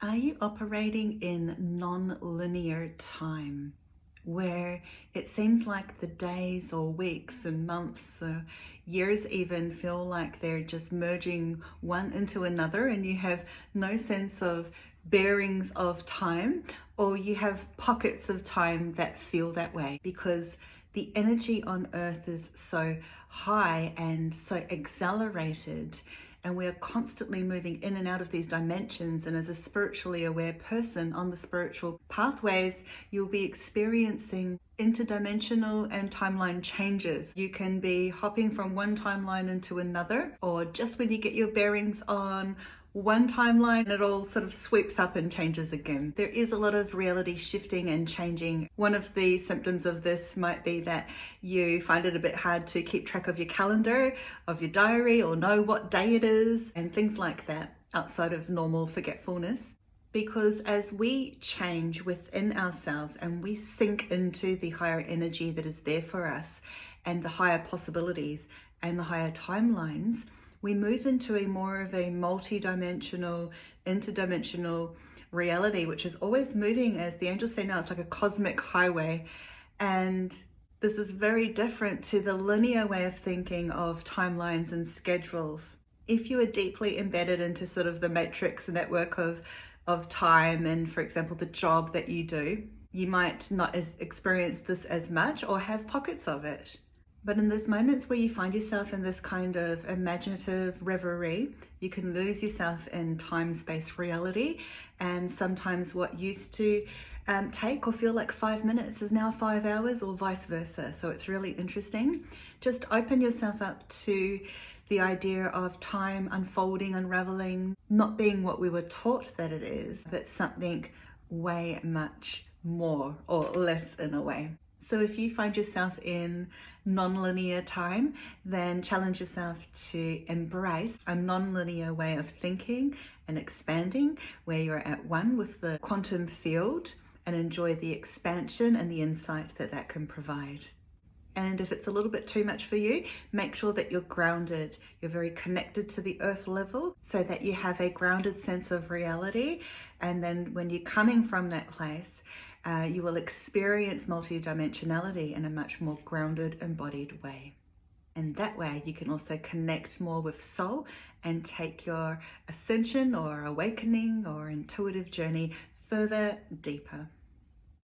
Are you operating in non-linear time where it seems like the days or weeks and months or years even feel like they're just merging one into another and you have no sense of bearings of time, or you have pockets of time that feel that way because the energy on earth is so high and so accelerated, and we are constantly moving in and out of these dimensions. And as a spiritually aware person on the spiritual pathways, you'll be experiencing interdimensional and timeline changes. You can be hopping from one timeline into another, or just when you get your bearings on one timeline, it all sort of sweeps up and changes again. There is a lot of reality shifting and changing. One of the symptoms of this might be that you find it a bit hard to keep track of your calendar, of your diary, or know what day it is, and things like that outside of normal forgetfulness. Because as we change within ourselves and we sink into the higher energy that is there for us and the higher possibilities and the higher timelines, we move into a more of a multi-dimensional, interdimensional reality, which is always moving, as the angels say now, it's like a cosmic highway. And this is very different to the linear way of thinking of timelines and schedules. If you are deeply embedded into sort of the matrix network of time, and for example, the job that you do, you might not experience this as much or have pockets of it. But in those moments where you find yourself in this kind of imaginative reverie, you can lose yourself in time-space reality. And sometimes what used to take or feel like 5 minutes is now 5 hours, or vice versa. So it's really interesting. Just open yourself up to the idea of time unfolding, unraveling, not being what we were taught that it is, but something way much more or less in a way. So if you find yourself in non-linear time, then challenge yourself to embrace a non-linear way of thinking and expanding, where you're at one with the quantum field, and enjoy the expansion and the insight that that can provide. And if it's a little bit too much for you, make sure that you're grounded. You're very connected to the earth level so that you have a grounded sense of reality. And then when you're coming from that place, you will experience multidimensionality in a much more grounded, embodied way. And that way you can also connect more with soul and take your ascension or awakening or intuitive journey further, deeper.